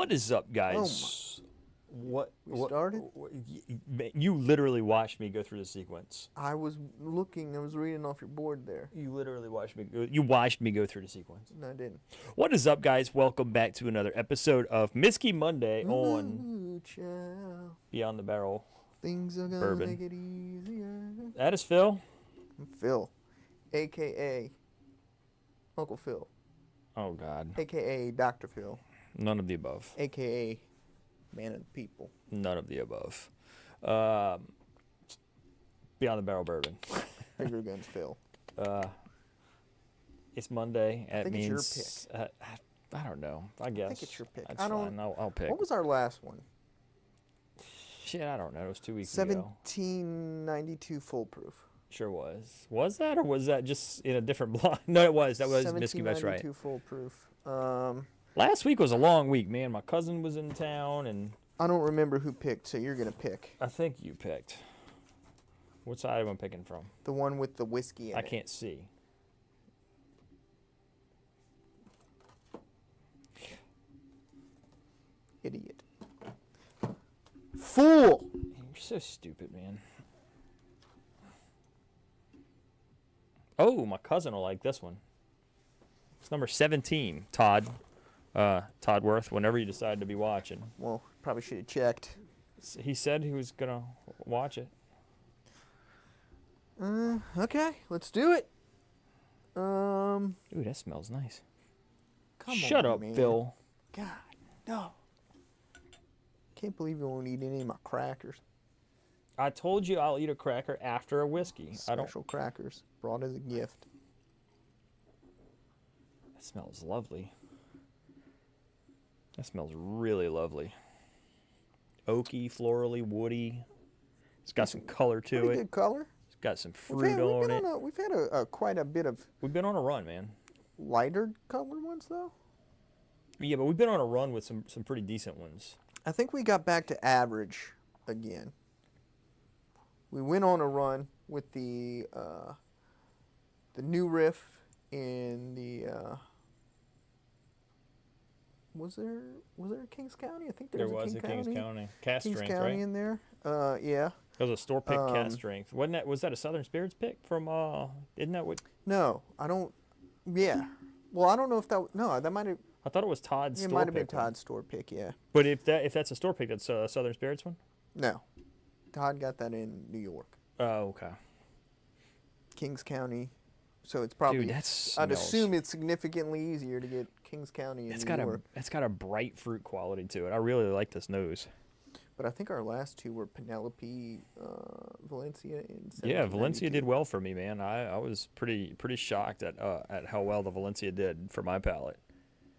What is up, Oh guys? We started? You literally watched me go through the sequence. I was looking. I was reading off your board there. You literally watched me. You watched me go through the sequence. No, I didn't. What is up, guys? Welcome back to another episode of Myskey Monday on Ooh, child. Beyond the Barrel Things are gonna Bourbon. get easier. That is Phil. I'm Phil, a.k.a. Uncle Phil, Oh God, a.k.a. Dr. Phil, none of the above. a.k.a. Man of the People. None of the above. Beyond the Barrel Bourbon. Finger Guns Phil. It's Monday. I It think it's your means I don't know. I guess. I think it's your pick. That's I don't. fine. I'll pick. What was our last one? Shit, I don't know. It was 2 weeks ago. 1792 Foolproof. Sure was. Was that, or was that just in a different block? No, it was. That was Myskey. That's right. 1792 Foolproof. Last week was a long week, man. My cousin was in town, and I don't remember who picked, so you're gonna pick I think you picked. What side am I picking from? the one with the whiskey in I it. can't see. Idiot. Fool! You're so stupid, man. Oh, my cousin will like this one. It's number 17, Todd. Todd Worth, whenever you decide to be watching. Well, probably should have checked. He said he was going to watch it. Okay, let's do it. Ooh, that smells nice. Come Shut on, up, man. Phil. God, no. Can't believe you won't eat any of my crackers. I told you I'll eat a cracker after a whiskey. Special crackers brought as a gift. That smells lovely. That smells really lovely. Oaky, florally, woody. It's got some color to Pretty it. good color. It's got some We've fruit had, on it. we've had a quite a bit of We've been on a run, man. lighter color ones though. Yeah, but we've been on a run with some pretty decent ones. I think we got back to average again. We went on a run with the new riff in the was there a Kings County? I think there was a Kings County. Cast Kings strength, County right? in there. Yeah. It was a store pick cast strength. Was that a Southern Spirits pick from isn't that what No, I don't. Yeah. Well, I don't know if that. No, that might have. I thought it was Todd's It store might have been pick one. Todd's store pick. Yeah. But if that's a store pick, that's a Southern Spirits one? No, Todd got that in New York, Oh, okay. Kings County. So it's probably. Dude, I'd smells- assume it's significantly easier to get Kings County in New York. It's got a bright fruit quality to it. I really like this nose. But I think our last two were Penelope, Valencia, and Yeah, Valencia did well for me, man. I was pretty shocked at how well the Valencia did for my palate.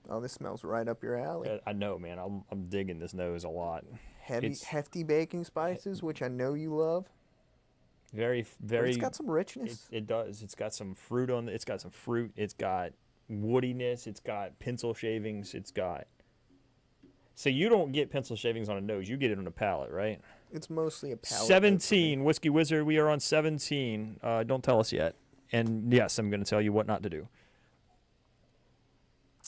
Oh, this smells right up your alley. I know, man. I'm digging this nose a lot. Hefty baking spices, which I know you love. Very. But it's got some richness. It does. It's got some fruit on. It's got some fruit. It's got woodiness. It's got pencil shavings. It's got. So you don't get pencil shavings on a nose. You get it on a palate, right? It's mostly a palate. 17, Whiskey Wizard. We are on 17. Don't tell us yet. And yes, I'm going to tell you what not to do.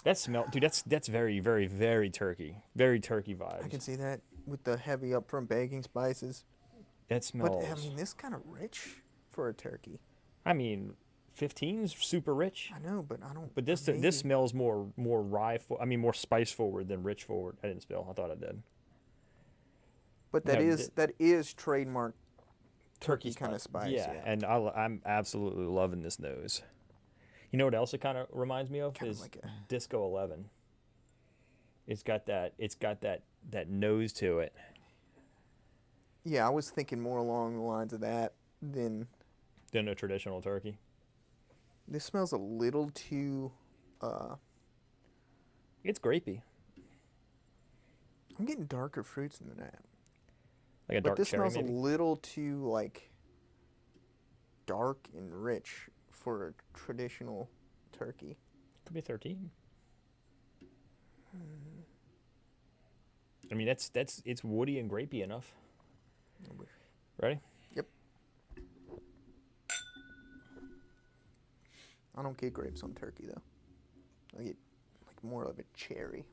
That smell, dude. That's very, very, very turkey. Very turkey vibes. I can see that with the heavy upfront baking spices. That smells. But I mean, this kind of rich for a turkey. I mean, 15's super rich. I know, but I don't. But this maybe. this smells more rye. More spice forward than rich forward. I didn't spill. I thought I did. But that is trademark turkey kind of spice. Yeah, and I'm absolutely loving this nose. You know what else it kind of reminds me of Kinda is like a- Disco 11. It's got that nose to it. Yeah, I was thinking more along the lines of that than Than a traditional turkey. this smells a little too. It's grapey, I'm getting darker fruits than that. like a But dark this cherry smells maybe. a little too like dark and rich for a traditional turkey. Could be 13. I mean, it's woody and grapey enough. Ready? Yep. I don't get grapes on turkey though. I get like more of a cherry.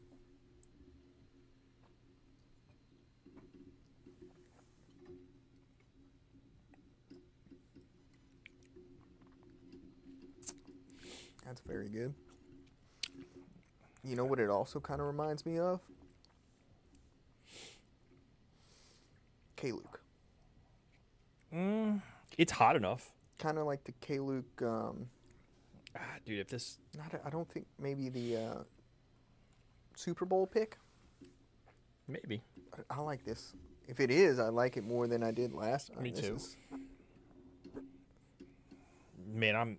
That's very good. You know what it also kind of reminds me of? K-Luke. It's hot enough. Kind of like the K-Luke. Dude, if this... I don't think maybe the Super Bowl pick. Maybe. I like this. If it is, I like it more than I did last time. Me This too. is- Man,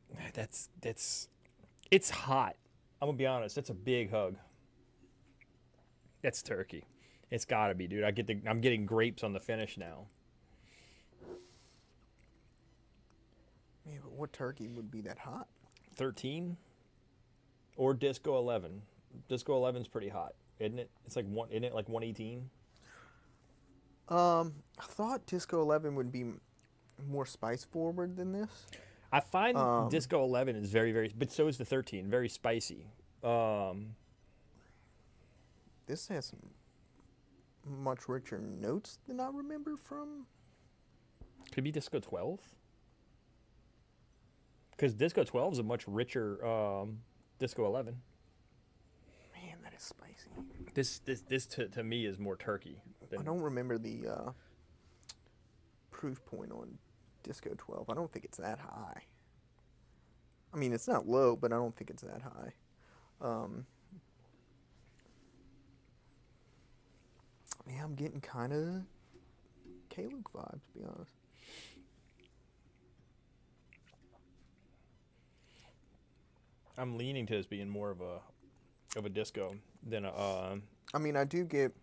it's hot. I'm gonna be honest. That's a big hug. That's turkey. It's gotta be, dude. I'm getting grapes on the finish now. Man, but what turkey would be that hot? 13 or Disco 11. Disco 11's pretty hot, isn't it? It's like isn't it like 118? I thought Disco 11 would be more spice forward than this. I find Disco 11 is very, very, but so is the 13, very spicy. This has some much richer notes than I remember from. Could it be Disco 12? Because Disco 12 is a much richer Disco 11. Man, that is spicy. This to me is more turkey. I don't remember the proof point on Disco 12. I don't think it's that high. I mean, it's not low, but I don't think it's that high. Yeah, I'm getting kind of K-Luke vibes, to be honest. I'm leaning to this being more of a disco than a. I mean, I do get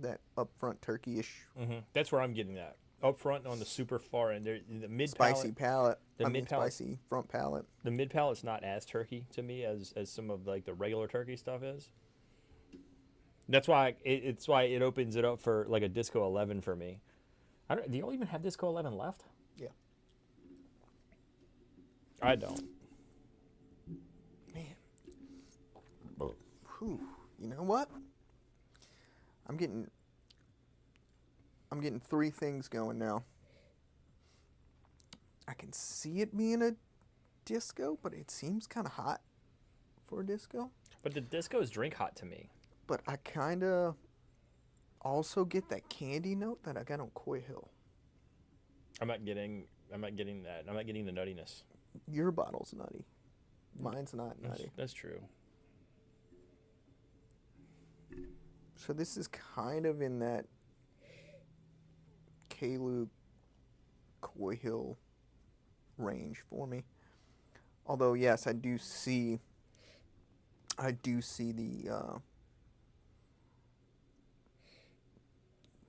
that upfront turkey-ish That's where I'm getting that up front on the super far end. The mid spicy palate. The mid palate, spicy front palate. the mid palate's not as turkey to me as some of like the regular turkey stuff is. That's why it's why it opens it up for like a Disco 11 for me. Do you even have Disco 11 left? Yeah. I don't. Man. Whew. You know what? I'm getting three things going now. I can see it being a disco, but it seems kind of hot for a disco. But the discos drink hot to me. But I kind of also get that candy note that I got on Coy Hill. I'm not getting that. I'm not getting the nuttiness. Your bottle's nutty. Mine's not nutty. That's true. So this is kind of in that K-Luke, Coy Hill range for me. Although, yes, I do see the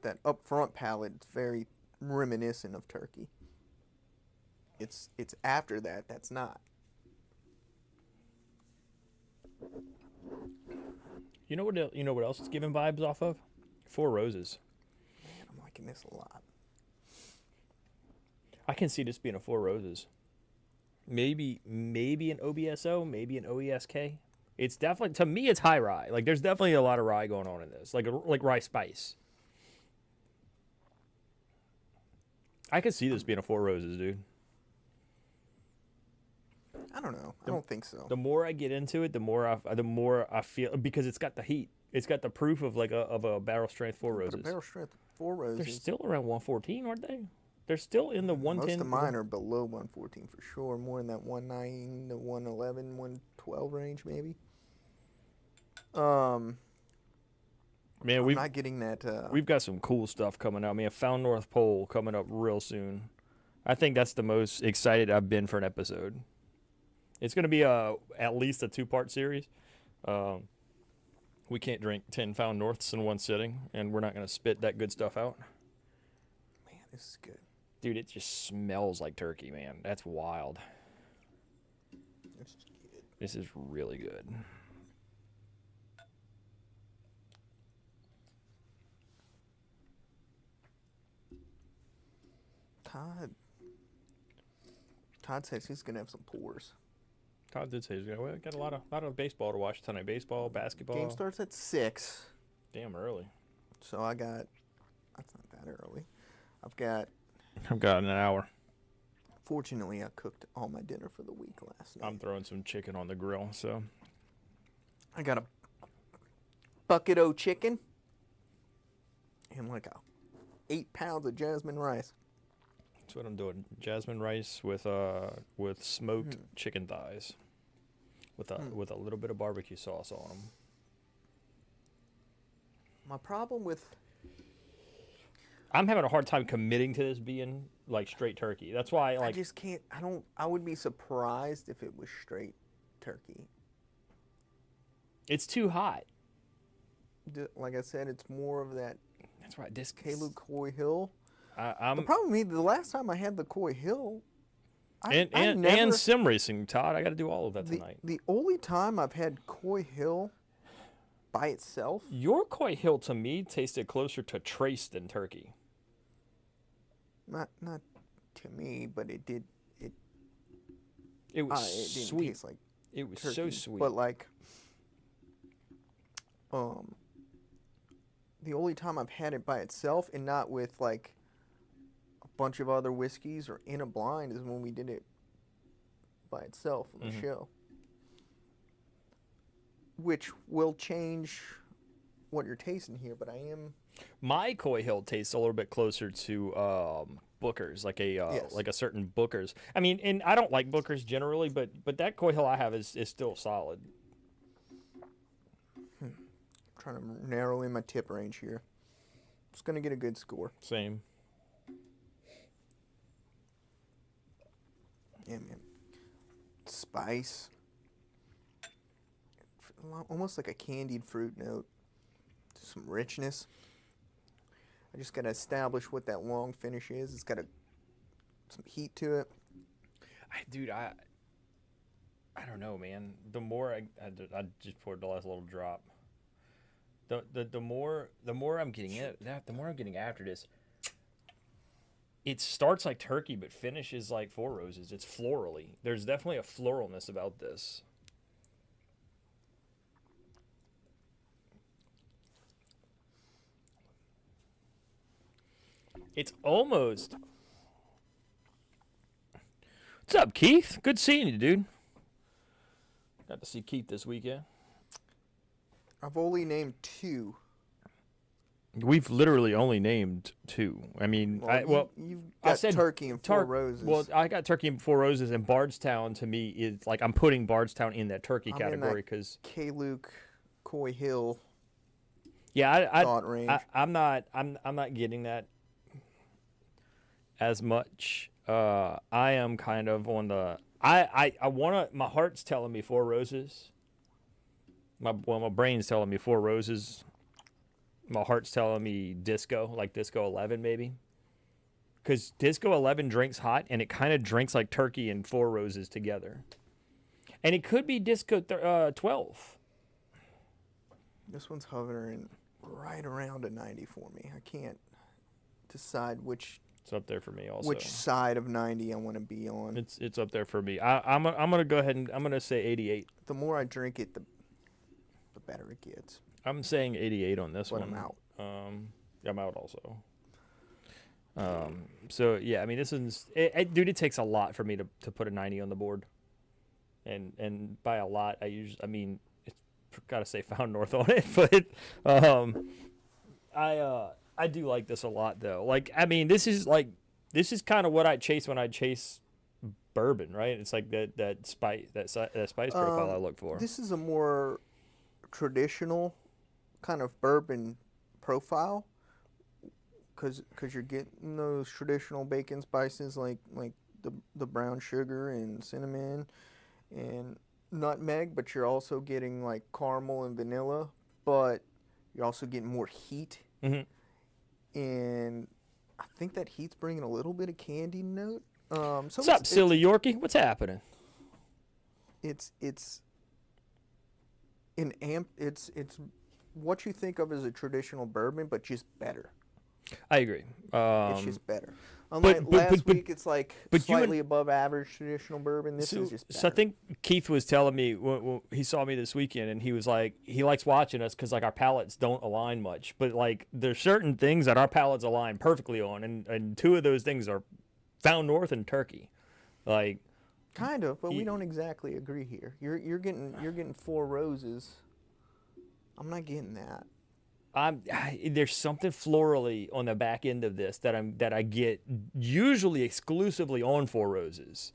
that upfront palate. It's very reminiscent of turkey. It's after that's not. You know what else it's giving vibes off of? Four Roses. Man, I'm liking this a lot. I can see this being a Four Roses. Maybe an OBSO, maybe an OESK. It's definitely, to me, it's high rye. Like there's definitely a lot of rye going on in this, like rye spice. I could see this being a Four Roses, dude. I don't know. I don't think so. The more I get into it, the more I feel, because it's got the heat. It's got the proof of like a barrel strength Four Roses. But a barrel strength Four Roses. They're still around 114, aren't they? They're still in the 110. Most of mine are below 114 for sure. More in that 109 to 111, 112 range maybe. Man, I'm not getting that. We've got some cool stuff coming out. Man, Found North Pole coming up real soon. I think that's the most excited I've been for an episode. It's going to be at least a 2-part series. We can't drink 10 Found Norths in one sitting, and we're not going to spit that good stuff out. Man, this is good. Dude, it just smells like turkey, man. That's wild. This is good. This is really good. Todd says he's gonna have some pours. Todd did say he's got a lot of baseball to watch tonight. Baseball, basketball. Game starts at 6. Damn early. So that's not that early. I've got an hour. Fortunately, I cooked all my dinner for the week last night. I'm throwing some chicken on the grill, so I got a bucket o' chicken and like 8 pounds of jasmine rice. that's what I'm doing. Jasmine rice with smoked chicken thighs, with a little bit of barbecue sauce on them. My problem with I'm having a hard time committing to this being like straight turkey. That's why I like just can't. I would be surprised if it was straight turkey. it's too hot. Like I said, it's more of that That's why this Kalu Coy Hill. The I'm problem with me, the last time I had the Coy Hill, I and never, sim racing, Todd. I got to do all of that the, tonight. the only time I've had Coy Hill by itself, Your Coy Hill to me tasted closer to Trace than turkey. not to me, but it did. It was It didn't sweet. taste like It was turkey, so sweet. but like, the only time I've had it by itself and not with like a bunch of other whiskeys or in a blind is when we did it by itself on the show, which will change what you're tasting here. But I am My Coy Hill tastes a little bit closer to Booker's, like a Yes. like a certain Booker's. I mean, and I don't like Booker's generally, but that Coy Hill I have is still solid. trying to narrow in my tip range here. It's gonna get a good score. Same. Yeah, man. Spice. Almost like a candied fruit note. Some richness. I just gotta establish what that long finish is. It's got some heat to it. Dude, I don't know, man. The more I just poured the last little drop. The more I'm getting the more I'm getting after this. It starts like turkey, but finishes like Four Roses. It's florally. There's definitely a floralness about this. It's almost. What's up, Keith? Good seeing you, dude. Got to see Keith this weekend. I've only named 2. We've literally only named 2. I mean, You've I got said turkey and Four Roses. Well, I got turkey and Four Roses, and Bardstown to me is like I'm putting Bardstown in that turkey I'm in category that because K-Luke, Coy Hill yeah, thought range. I'm not getting that as much. I am kind of on the I wanna. My heart's telling me Four Roses. My brain's telling me Four Roses. My heart's telling me Disco, like Disco 11 maybe. Because Disco 11 drinks hot, and it kind of drinks like turkey and Four Roses together. And it could be Disco 12. This one's hovering right around a 90 for me. I can't decide which It's up there for me also. which side of 90 I want to be on. It's up there for me. I'm gonna go ahead and I'm gonna say 88. The more I drink it, the better it gets. I'm saying 88 on this But one. I'm out. I'm out also. So yeah, I mean this is dude. It takes a lot for me to put a 90 on the board, and by a lot it's gotta say Found North on it, but I do like this a lot though. Like I mean this is kind of what I chase when I chase bourbon, right? It's like that spice profile I look for. This is a more traditional kind of bourbon profile because you're getting those traditional bacon spices like the brown sugar and cinnamon and nutmeg, but you're also getting like caramel and vanilla, but you're also getting more heat. Mm-hmm. And I think that heat's bringing a little bit of candy note. What's up, silly Yorkie? What's happening? It's what you think of as a traditional bourbon, but just better. I agree. It's just better. Unlike last week, it's like slightly above average traditional bourbon. This is just better. So I think Keith was telling me when he saw me this weekend, and he was like, he likes watching us because like our palates don't align much, but like there's certain things that our palates align perfectly on, and 2 of those things are Found North and turkey. Like, Kind of, but we Ye- don't exactly agree here. You're getting 4 roses. I'm not getting that. there's something florally on the back end of this that I get usually exclusively on Four Roses.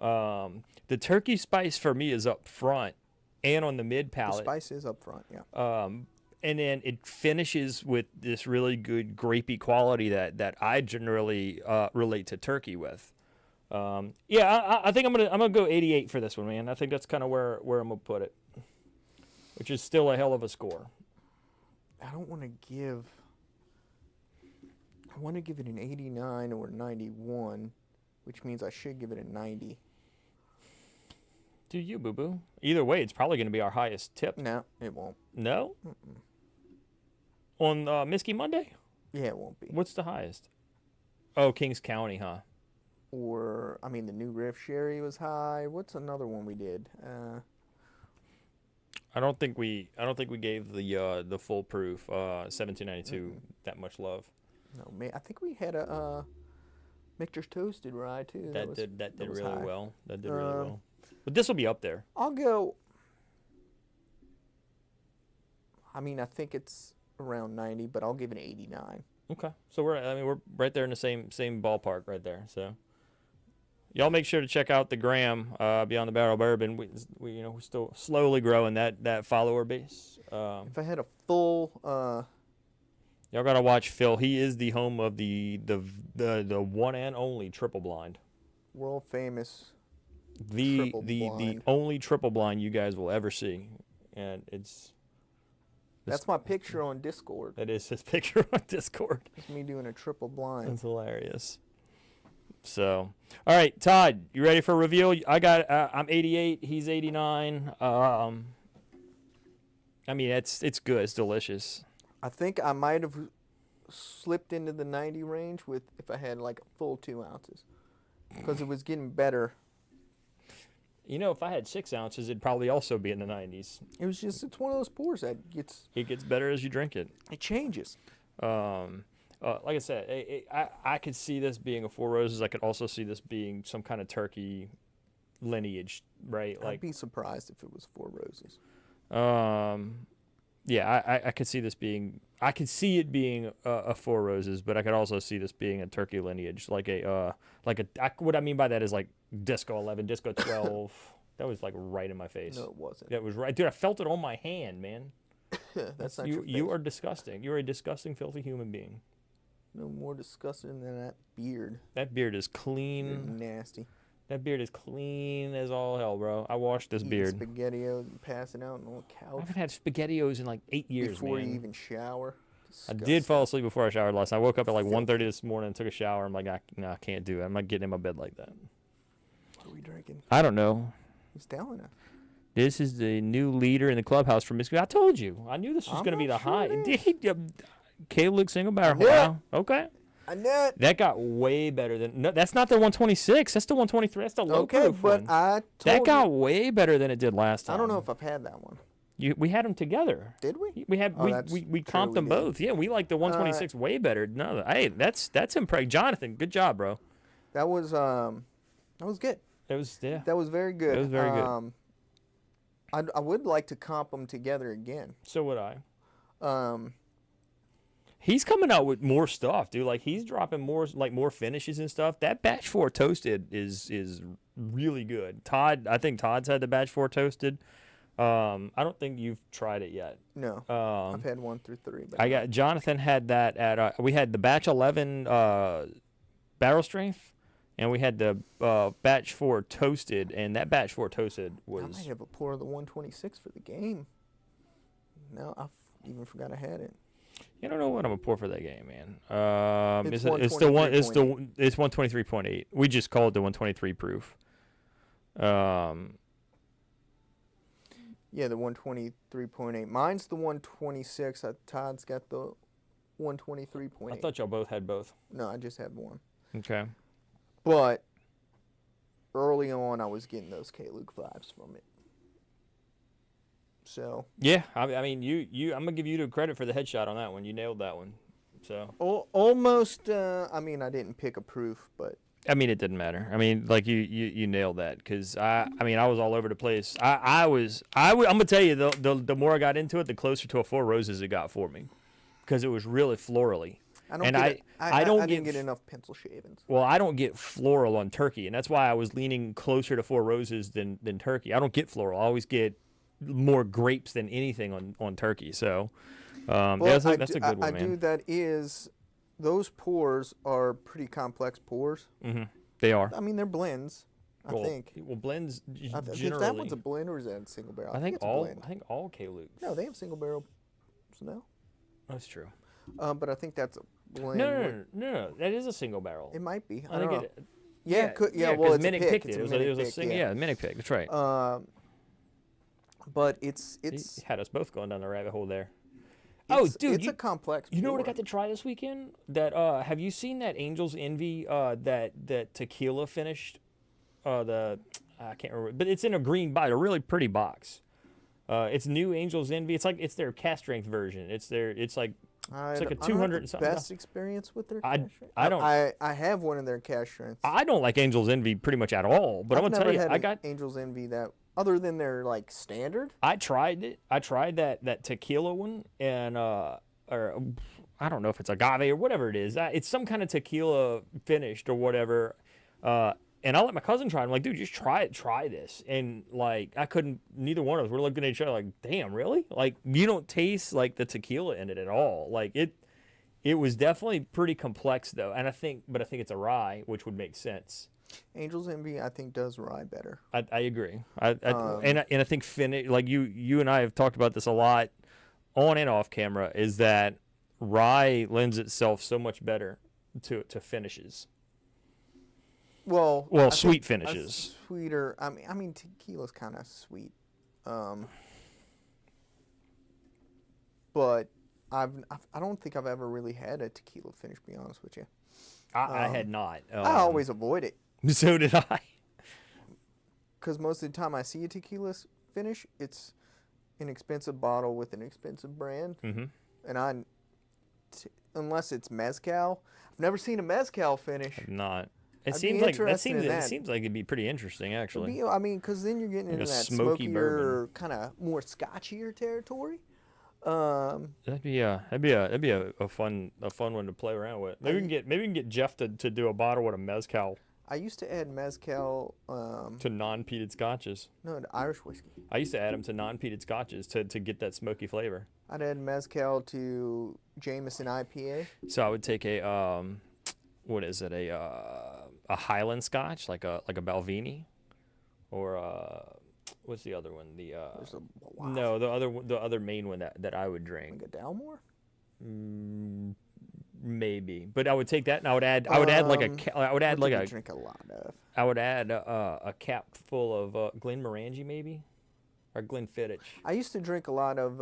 The turkey spice for me is up front and on the mid The palate. spice is up front, yeah. And then it finishes with this really good grapey quality that I generally relate to turkey with. Yeah, I think I'm gonna go 88 for this one, man. I think that's kind of where I'm gonna put it, which is still a hell of a score. I don't want to give. I want to give it an 89 or 91, which means I should give it a 90. Do you, boo boo? Either way, it's probably gonna be our highest tip. No, it won't. No, Mm-mm. on Myskey Monday, Yeah, it won't be. what's the highest? Oh, Kings County, huh? Or the new Riff Sherry was high. What's another one we did? I don't think we gave the full proof 1792 that much love. No, man, I think we had a Michter's Toasted Rye too. That did was really high. well. That did really well. But this will be up there. I'll go. I think it's around 90, but I'll give it an 89. Okay, so we're right there in the same ballpark right there. So y'all make sure to check out the gram Beyond the Barrel Bourbon. We we're still slowly growing that follower base. If I had a full, Y'all gotta watch Phil. He is the home of the one and only triple blind. world famous, The Triple the blind. only triple blind you guys will ever see, and that's my picture on Discord. that is his picture on Discord. It's me doing a triple blind. That's hilarious. So, all right, Todd, you ready for a reveal? I'm 88. He's 89. It's good. It's delicious. I think I might have slipped into the 90 range if I had like a full 2 ounces, because it was getting better. If I had 6 ounces, it'd probably also be in the 90s. It's one of those pours that It gets better as you drink it. it changes. Like I said, I could see this being a Four Roses. I could also see this being some kind of turkey lineage, right? I'd be surprised if it was 4 Roses. Yeah, I could see this being. I could see it being a Four Roses, but I could also see this being a turkey lineage, what I mean by that is like Disco 11, Disco 12. That was like right in my face. No, it wasn't. That was right, dude. I felt it on my hand, man. That's not you. your face. You are disgusting. You're a disgusting, filthy human being. No more disgusting than that beard. That beard is You're clean. nasty. That beard is clean as all hell, bro. I washed this Eating beard. SpaghettiOs and passing out on the I couch haven't had SpaghettiOs in like 8 years, before man. you even shower. I did Disgusting. fall asleep before I showered last night. I woke up at like Filthy. 1:30 this morning and took a shower. I'm like, I can't do it. I'm not getting in my bed like that. What are we drinking? I don't know. Who's telling us? This is the new leader in the clubhouse from Myskey. I told you. I knew this was I'm going to be the not sure high. it is. K-Luke single barrel. knew it. Wow. Okay. I knew it. That got way better than. No, that's not the 126. That's the 123. That's the low Okay, proof but one. I told That you. got way better than it did last time. I don't know if I've had that one. We had them together. Did we? We had Oh, we that's we true, comped we them did. both. Yeah, we like the 126 way better. No, hey, that's impressive. Jonathan, good job, bro. That was good. It was That was very good. It was very good. I would like to comp them together again. So would I. Um, He's coming out with more stuff, dude. Like he's dropping more finishes and stuff. That batch 4 toasted is really good. I think Todd's had the batch 4 toasted. I don't think you've tried it yet. no, I've had 1 through 3. But I got Jonathan had that at we had the batch 11 barrel strength, and we had the batch 4 toasted, and that batch 4 toasted I might was. have a pour of the 126 for the game. No, I even forgot I had it. You don't know what I'm gonna pour for that game, man. It's It's 123.8. We just called it the 123 proof. Yeah, the 123.8. Mine's the 126. Todd's got the 123.8. I thought y'all both had both. No, I just had one. Okay. But early on, I was getting those K-Luke vibes from it. So Yeah, I mean, you. I'm gonna give you the credit for the headshot on that one. You nailed that one. So almost. I mean, I didn't pick a proof, but I mean, it didn't matter. I mean, like you nailed that because I mean, I was all over the place. I'm gonna tell you the more I got into it, the closer to a Four Roses it got for me because it was really florally. I don't And get it. I don't I didn't get get enough pencil shavings. well, I don't get floral on turkey, and that's why I was leaning closer to Four Roses than turkey. I don't get floral. I always get more grapes than anything on turkey. So Well, that's a good one, I man. do. That is, those pours are pretty complex pours. They are. I mean, they're blends. I think. Well, blends If that generally. one's a blend or is that a single barrel? I think it's a all. blend. I think all K-Lukes. No, they have single barrel. No. That's true. But I think that's a blend. No. That is a single barrel. It might be. I don't think know. it. Yeah, it could, yeah. Well, it's a Minnick pick. picked It's it. a It was Minnick a pick, single. Yeah, Minnick pick. That's right. But it's He had us both going down the rabbit hole there. dude, it's a complex. You know what I pour. got to try this weekend? That have you seen that Angel's Envy that tequila finished? I can't remember, but it's in a green box, a really pretty box. It's new Angel's Envy. It's their cast strength version. It's like It's like a I don't have 200 the and something. best experience with their I- cash strength. I don't- I have one of their cash strengths. I don't like Angel's Envy pretty much at all. But I'm I've gonna tell never you, had I an got. Angel's Envy that other than their like standard. I tried it. I tried that tequila one, and or I don't know if it's agave or whatever it is. It's some kind of tequila finished or whatever. And I let my cousin try it. I'm like, dude, just try it. Try this. And like, I couldn't. Neither one of us. We're looking at each other like, damn, really? Like, you don't taste like the tequila in it at all. Like it. It was definitely pretty complex though, and I think it's a rye, which would make sense. Angel's Envy, I think, does rye better. I agree. And I think finish, like you and I have talked about this a lot on and off camera, is that rye lends itself so much better to finishes. Well, Well, I sweet think finishes. a sweeter. I mean, tequila's kind of sweet, but I don't think I've ever really had a tequila finish. To be honest with you, I had not. I always avoid it So did I. because most of the time I see a tequila finish, it's an expensive bottle with an expensive brand, and unless it's mezcal, I've never seen a mezcal finish. Not. It I'd seems be like interested in it that. seems like it'd be pretty interesting actually. I mean, because then you're getting Like into a that smoky smokier, bourbon. kind of more scotchier territory. That'd be a fun one to play around with. Maybe we can get Jeff to do a bottle with a mezcal I used to add mezcal, to non-peated scotches. no, to Irish whiskey. I used to add them to non-peated scotches to get that smoky flavor. I'd add mezcal to Jameson IPA. So I would take a what is it, a Highland Scotch, like a Balvenie, or what's the other one? There's a wow, No, the other main one that I would drink. like a Dalmore. Maybe, but I would take that and I would add like What did you drink a lot of. I would add a cap full of Glenmorangie maybe, or Glenfiddich. I used to drink a lot of.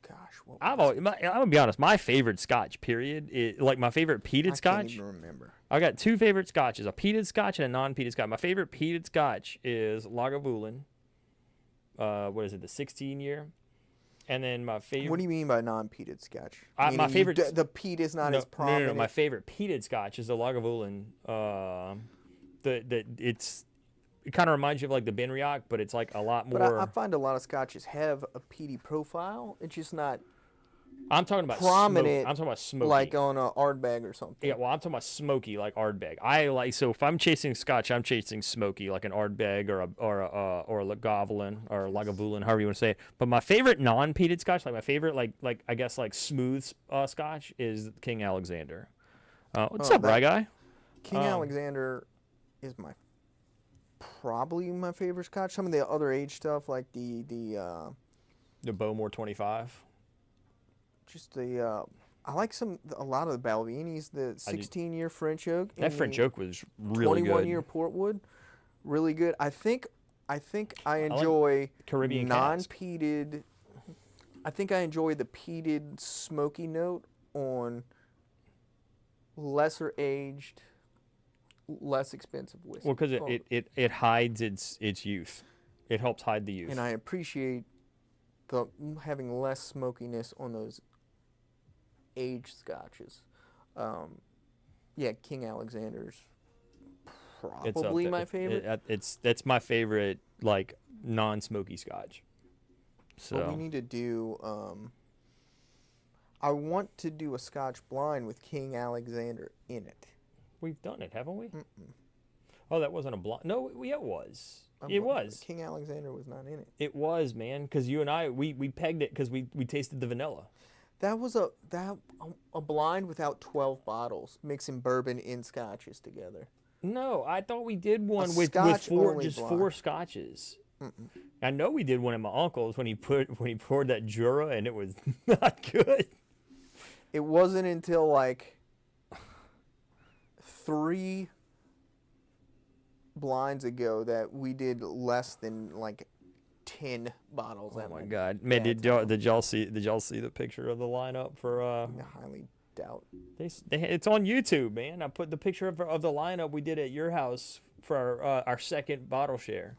Gosh, what I'm was gonna be honest. My favorite Scotch, period, is like my favorite peated I Scotch. can't even remember. I got two favorite Scotches: a peated Scotch and a non-peated Scotch. My favorite peated Scotch is Lagavulin. What is it? The 16-year. And then my favorite. What do you mean by non-peated Scotch? My Meaning favorite- the peat is not no, as no, prominent. no, my favorite peated Scotch is the Lagavulin. It kind of reminds you of like the Benriach, but it's like a lot more. But I find a lot of Scotches have a peaty profile. It's just not I'm talking about prominent. I'm talking about smoky. like on a Ardbeg or something. Yeah, well, I'm talking about smoky, like Ardbeg. So if I'm chasing Scotch, I'm chasing smoky, like an Ardbeg or a Lagavulin or Lagavulin, however you want to say it. But my favorite non-peated Scotch, like my favorite, like I guess like smooth Scotch, is King Alexander. What's up, Rye Guy? King Alexander is probably my favorite Scotch. Some of the other age stuff, like the Bowmore 25. I like a lot of the Balvenis, the 16-year French oak. That French oak was really good. 21-year Portwood, really good. I think I enjoy Caribbean cask. non-peated. I think I enjoy the peated smoky note on lesser aged, less expensive whiskey. Well, because it hides its youth. It helps hide the youth. And I appreciate having less smokiness on those aged scotches. Yeah, King Alexander's It's up probably there. my favorite. That's my favorite, like, non-smoky Scotch. But we So need to do. I want to do a Scotch blind with King Alexander in it. we've done it, haven't we? Mm-mm. Oh, that wasn't a blind. No, yeah, it was. It was. King Alexander was not in it. It was, man. Because you and I, we pegged it because we tasted the vanilla. That was a blind without 12 bottles, mixing bourbon and scotches together. No, I thought we did one with Scotch four, only just blind. 4 scotches. Mm-mm. I know we did one at my uncle's when he poured that Jura, and it was not good. It wasn't until like 3 blinds ago that we did less than like 10 bottles. Oh at my my God, man! dad's Did y'all see the picture of the lineup for? I highly doubt. It's on YouTube, man. I put the picture of the lineup we did at your house for our second bottle share.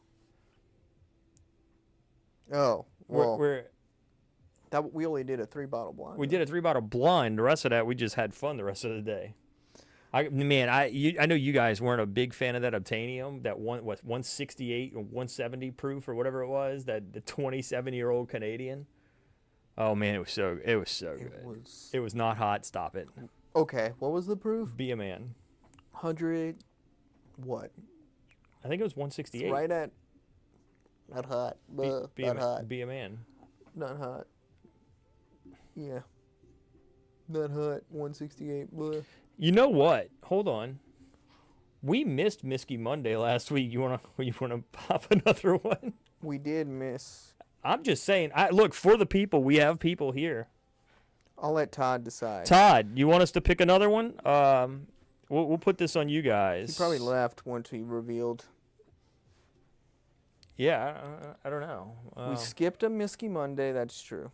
Oh, well, We're that we only did a 3-bottle blind. we did a 3-bottle blind. The rest of that, we just had fun the rest of the day. I know you guys weren't a big fan of that Obtainium, that 168 or 170 proof or whatever it was, that the 27-year-old Canadian. Oh man, it was so good. It was not hot. Stop it. Okay, what was the proof? Be a man. 100. What? I think it was 168. It's right at. Not hot. Not hot. Be a man. Not hot. Yeah. Not hot. 168. Blah. You know what? Hold on. We missed Myskey Monday last week. You wanna pop another one? We did miss. I'm just saying. Look, for the people, we have people here. I'll let Todd decide. Todd, you want us to pick another one? We'll put this on you guys. He probably left once he revealed. Yeah, I don't know. We skipped a Myskey Monday. That's true.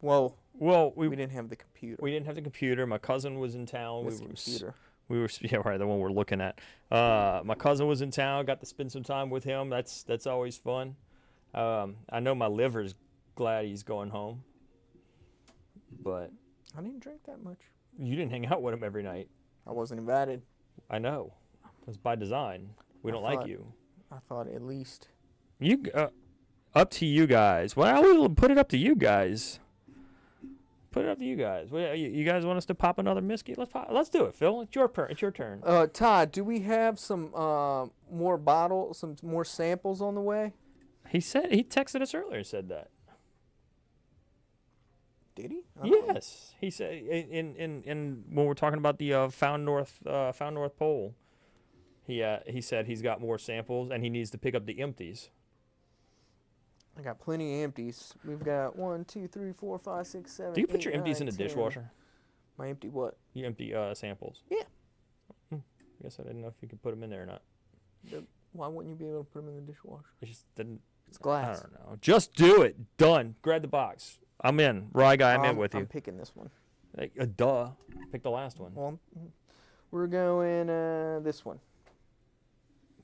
Well, we didn't have the computer. We didn't have the computer. My cousin was in town. Computer. We were yeah, right, the one we're looking at. My cousin was in town. Got to spend some time with him. That's always fun. I know my liver's glad he's going home. But I didn't drink that much. you didn't hang out with him every night. I wasn't invited. I know. It's by design. We don't like you. I thought at least. Up to you guys. Well, we'll put it up to you guys. Put it up to you guys. You guys want us to pop another Myskey? Let's do it, Phil. It's your turn. Todd, do we have some more bottles, some more samples on the way? He texted us earlier and said that. Did he? Yes, he said in when we're talking about the Found North Pole, he said he's got more samples and he needs to pick up the empties. I got plenty of empties. We've got 1, 2, 3, 4, 5, 6, 7. Do you put 8, your empties 9, in the 10. dishwasher? My empty what? You empty samples. Yeah. I guess I didn't know if you could put them in there or not. Why wouldn't you be able to put them in the dishwasher? It just didn't. It's glass. I don't know. Just do it. Done. Grab the box. I'm in. Rye guy, I'm in with you. I'm picking this one. Duh. Pick the last one. Well, we're going this one.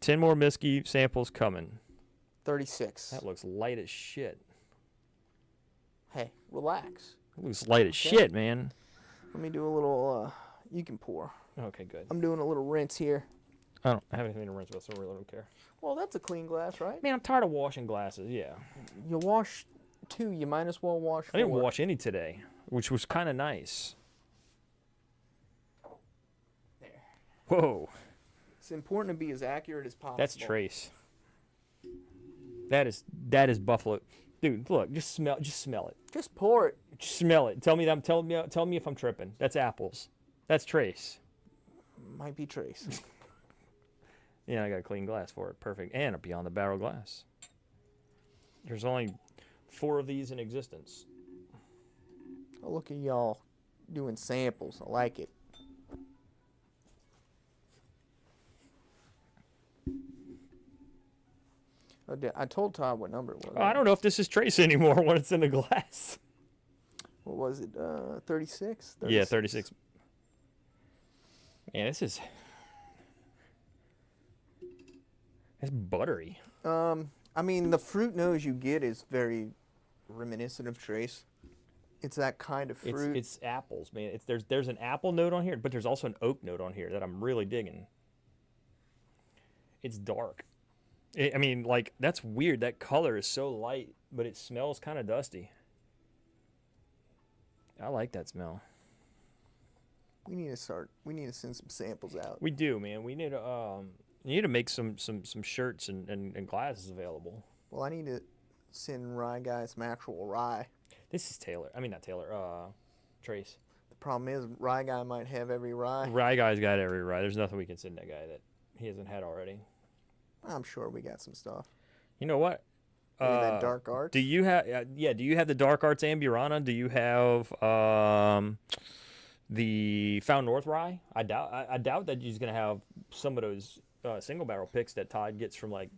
10 more Myskey samples coming. 36. That looks light as shit. Hey, relax. It looks light as shit, man. Let me do a little, you can pour. Okay, good. I'm doing a little rinse here. I don't have anything to rinse with, so I really don't care. Well, that's a clean glass, right? Man, I'm tired of washing glasses, yeah. You wash 2, you might as well wash 4. I didn't wash any today, which was kind of nice. There. Whoa. It's important to be as accurate as possible. That's trace. That is buffalo. Dude, look, just smell it. Just pour it. Just smell it. Tell me if I'm tripping. That's apples. That's trace. Might be trace. Yeah, I got a clean glass for it. Perfect. And a beyond the barrel glass. There's only 4 of these in existence. Oh, look at y'all doing samples. I like it. I told Todd what number it was. Oh, I don't know if this is trace anymore when it's in the glass. What was it? 36? Yeah, 36. Yeah, it's buttery. I mean, the fruit nose you get is very reminiscent of trace. It's that kind of fruit. It's apples, man. There's an apple note on here, but there's also an oak note on here that I'm really digging. It's dark. I mean, like, that's weird. That color is so light, but it smells kind of dusty. I like that smell. We need to start. We need to send some samples out. We do, man. We need to you need to make some shirts and glasses available. Well, I need to send Rye Guy some actual rye. This is Taylor. I mean, not Taylor. Trace. The problem is Rye Guy might have every rye. Rye guy's got every rye. There's nothing we can send that guy that he hasn't had already. I'm sure we got some stuff. You know what? Maybe that Dark Arts. Do you have? Yeah. Do you have the Dark Arts Amburana? Do you have the Found North rye? I doubt that he's gonna have some of those single barrel picks that Todd gets from like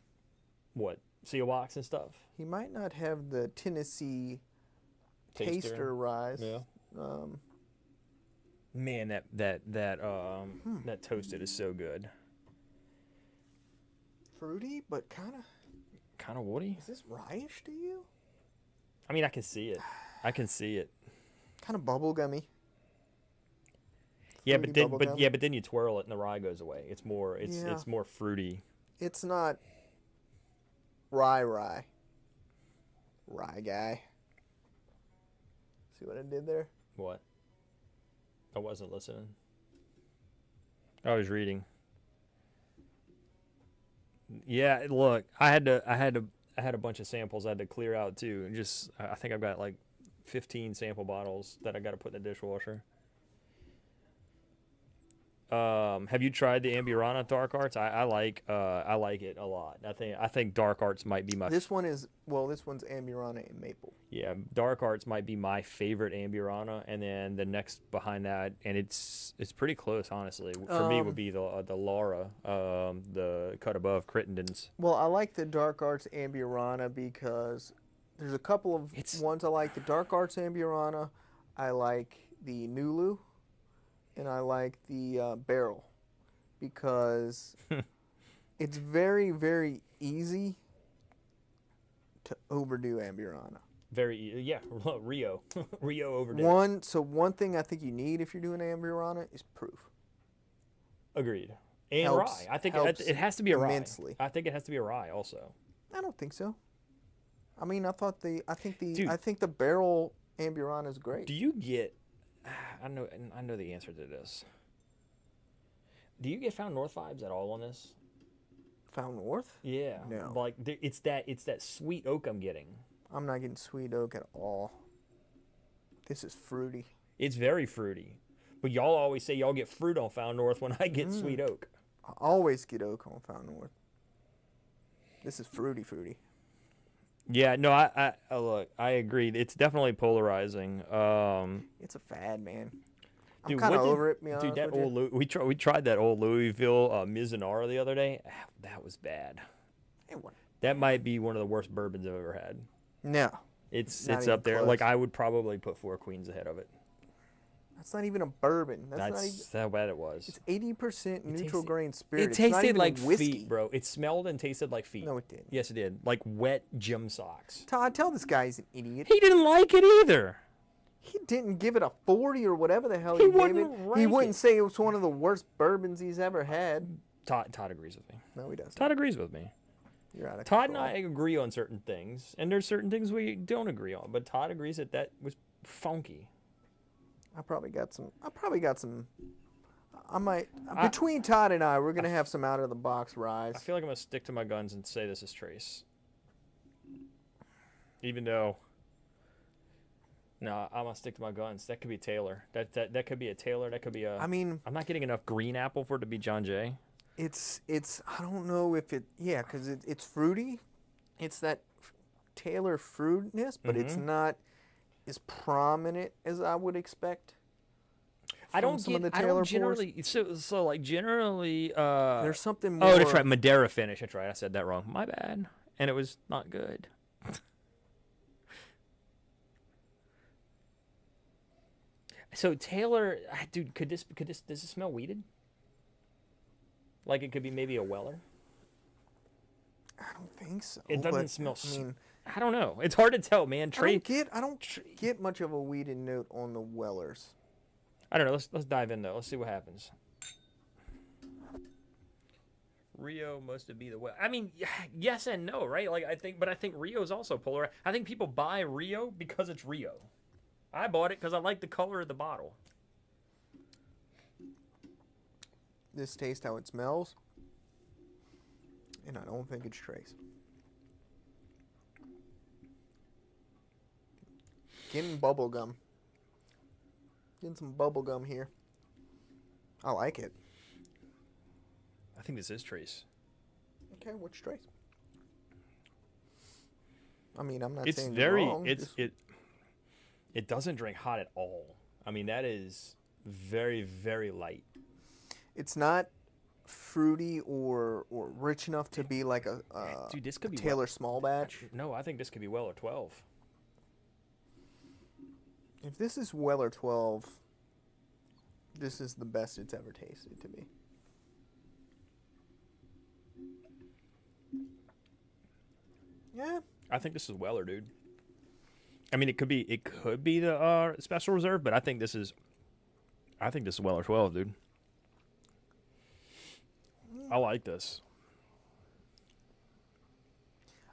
what Seal Box and stuff. He might not have the Tennessee Taster rye. Yeah. Man, that toasted is so good. Fruity, but kind of woody. Is this rye-ish to you? I mean, I can see it. I can see it. Kind of bubblegummy. Yeah, but then you twirl it and the rye goes away. It's more fruity. It's not rye. Rye Guy. See what I did there? What? I wasn't listening. I was reading. Yeah, look, I had a bunch of samples I had to clear out too. And I think I've got like 15 sample bottles that I got to put in the dishwasher. Have you tried the Amburana Dark Arts? I like it a lot. I think Dark Arts might be my. This one's Amburana and maple. Yeah, Dark Arts might be my favorite Amburana, and then the next behind that, and it's pretty close, honestly. For me, would be the Laura, the cut above Crittenden's. Well, I like the Dark Arts Amburana because there's a couple of ones I like. The Dark Arts Amburana, I like the Nulu, and I like the Barrel because it's very, very easy to overdo Amburana. Yeah, Rio overdid. One thing I think you need if you're doing Amburana is proof. Agreed. And rye. I think it has to be a rye. Immensely. I think it has to be a rye also. I don't think so. I mean, I think the Barrel Amburana is great. Do you get? I know the answer to this. Do you get Found North vibes at all on this? Found North? Yeah. No. Like it's that sweet oak I'm getting. I'm not getting sweet oak at all. This is fruity. It's very fruity. But y'all always say y'all get fruit on Found North when I get sweet oak. I always get oak on Found North. This is fruity. Yeah, no, I look, I agree. It's definitely polarizing. It's a fad, man. I'm Dude, kind of over it, to be honest dude, that with old we tried that old Louisville Mizunara the other day. That was bad. That might be one of the worst bourbons I've ever had. No. It's up there. Close. Like, I would probably put Four Queens ahead of it. That's not even a bourbon. That's how bad it was. It's 80% neutral grain spirit. It tasted like whiskey. feet, bro. It smelled and tasted like feet. No, it didn't. Yes, it did. Like wet gym socks. Todd, tell this guy he's an idiot. He didn't like it either. He didn't give it a 40 or whatever the hell he gave it. He wouldn't say it was one of the worst bourbons he's ever had. Todd agrees with me. No, he doesn't. Todd agrees with me. You're out of Todd control. and I agree on certain things, and there's certain things we don't agree on. But Todd agrees that was funky. I probably got some. Between Todd and I, we're gonna have some out of the box ryes. I feel like I'm gonna stick to my guns and say this is Trace. Even though, no, I'm gonna stick to my guns. That could be Taylor. That could be a Taylor. That could be a. I mean, I'm not getting enough green apple for it to be John Jay. It's. I don't know if it. Yeah, because it's fruity. It's that Taylor fruitiness, but it's not as prominent as I would expect. I don't generally. So like generally. There's something more. Oh, that's right. Madeira finish. That's right. I said that wrong. My bad. And it was not good. So Taylor, dude, does it smell weeded? Like it could be maybe a Weller. I don't think so. It doesn't smell. I mean, I don't know. It's hard to tell, man. I don't get much of a weeded note on the Wellers. I don't know. Let's dive in though. Let's see what happens. Rio must be the well. I mean, yes and no, right? Like I think Rio's also polar. I think people buy Rio because it's Rio. I bought it because I like the color of the bottle. This tastes how it smells, and I don't think it's Trace. Getting bubble gum. Getting some bubble gum here. I like it. I think this is Trace. Okay, what's Trace? I mean, I'm not It's saying very. you're wrong. It doesn't drink hot at all. I mean, that is very, very light. It's not fruity or rich enough to be like a Dude, this could be Taylor small batch. No, I think this could be Weller 12. If this is Weller 12, this is the best it's ever tasted to me. Yeah. I think this is Weller, dude. I mean, it could be the special reserve, but I think this is Weller 12, dude. I like this.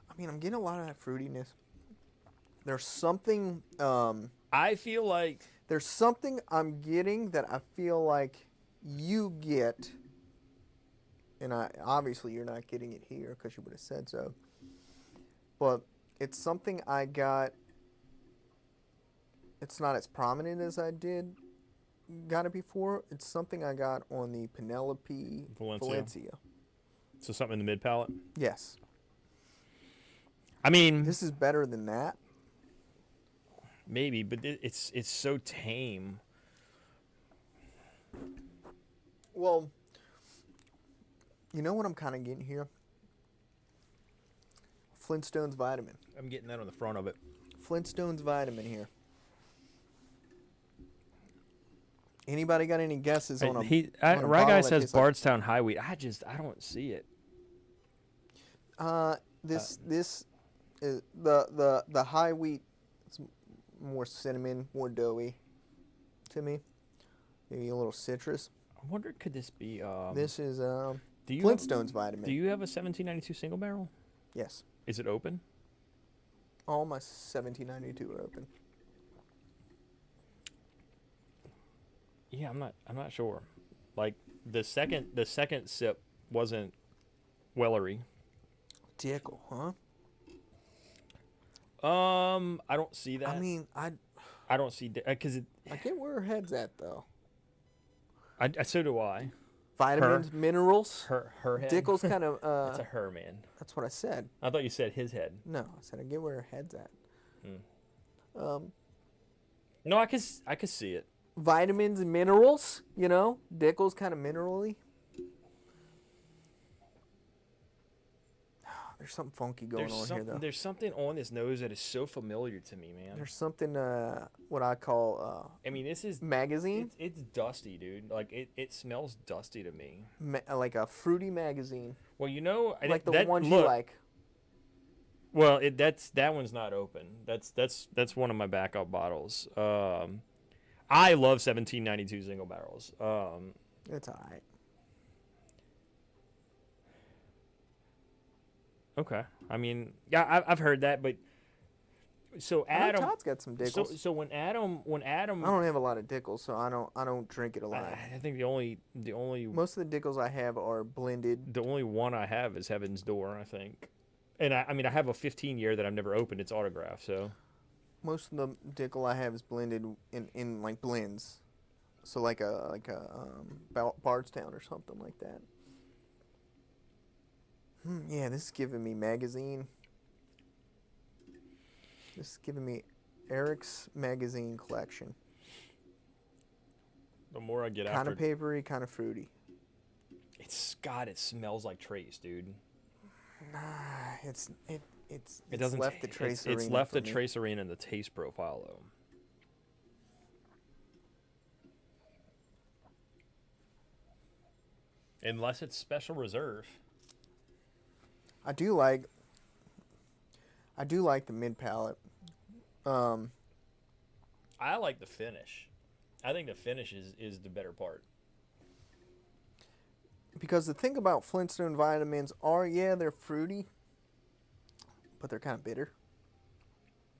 I mean, I'm getting a lot of that fruitiness. There's something I feel like there's something I'm getting that I feel like you get, and obviously you're not getting it here because you would have said so. But it's something I got. It's not as prominent as I got it before. It's something I got on the Penelope Valencia. So something in the mid palate. Yes. I mean, this is better than that. Maybe, but it's so tame. Well, you know what I'm kind of getting here? Flintstones vitamin. I'm getting that on the front of it. Flintstones vitamin here. Anybody got any guesses on a Right guy bottle says that Bardstown High Wheat. I don't see it. This is the high wheat. It's more cinnamon, more doughy to me. Maybe a little citrus. I wonder, could this be? This is Flintstones vitamin. Do you have a 1792 single barrel? Yes. Is it open? All my 1792 are open. Yeah, I'm not sure. Like the second sip wasn't Wellery. Dickel, huh? I don't see that. I mean, I don't see because I get where her head's at though. So do I. Vitamins, minerals. Her head. Dickel's kind of. It's a her, man. That's what I said. I thought you said his head. No, I said I get where her head's at. No, I could see it. Vitamins and minerals, you know. Dickel's kind of minerally. There's something funky going on here, though. There's something on this nose that is so familiar to me, man. There's something, what I call, I mean, this is magazine. It's dusty, dude. Like it smells dusty to me. Like a fruity magazine. Well, you know, like the ones you like. Well, that one's not open. That's one of my backup bottles. I love 1792 single barrels. It's all right. Okay. I mean, yeah, I've heard that, but so Adam, Todd's got some Dickles. So when Adam, I don't have a lot of Dickles, so I don't drink it a lot. I think the only most of the Dickles I have are blended. The only one I have is Heaven's Door, I think, and I mean I have a 15-year that I've never opened. It's autographed, so. Most of the Dickel I have is blended in like blends, so like a Bardstown or something like that. Yeah, this is giving me magazine. This is giving me Eric's magazine collection. The more I get kind after, of papery, kind of fruity. It smells like Trace, dude. Nah, it's doesn't left the Trace arena. It's left the Trace arena in the taste profile though. Unless it's special reserve. I I do like the mid palate. I like the finish. I think the finish is the better part. Because the thing about Flintstone vitamins are, yeah, they're fruity, but they're kind of bitter.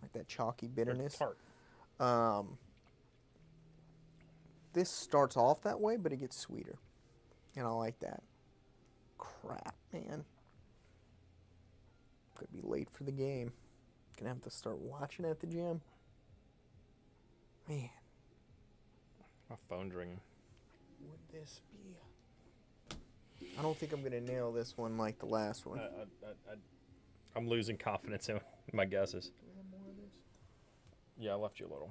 Like that chalky bitterness. They're tart. This starts off that way, but it gets sweeter. And I like that. Crap, man. Could be late for the game. Gonna have to start watching at the gym. Man. My phone's ringing. Would this be... I don't think I'm going to nail this one like the last one. I'm losing confidence in my guesses. Do we have more of this? Yeah, I left you a little.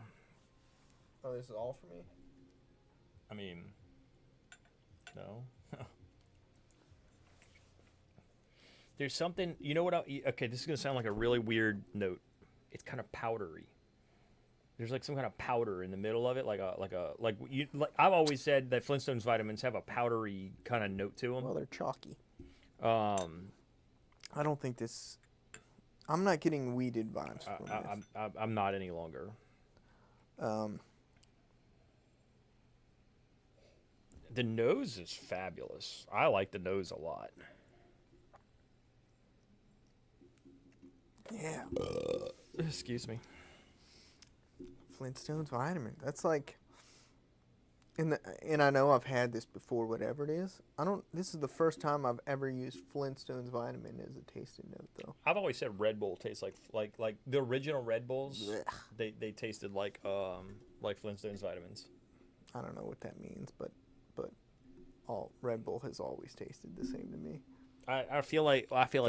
Oh, this is all for me? I mean, no. There's something, you know what? Okay, this is going to sound like a really weird note. It's kind of powdery. There's like some kind of powder in the middle of it, like I've always said that Flintstones vitamins have a powdery kind of note to them. Well, they're chalky. I don't think this... I'm not getting weeded vibes from this. I'm not any longer. The nose is fabulous. I like the nose a lot. Yeah. Excuse me. Flintstones vitamin. That's like... And I know I've had this before, whatever it is. This is the first time I've ever used Flintstones vitamin as a tasting note, though. I've always said Red Bull tastes like the original Red Bulls. Blech. They tasted like Flintstones vitamins. I don't know what that means, but all Red Bull has always tasted the same to me. I feel like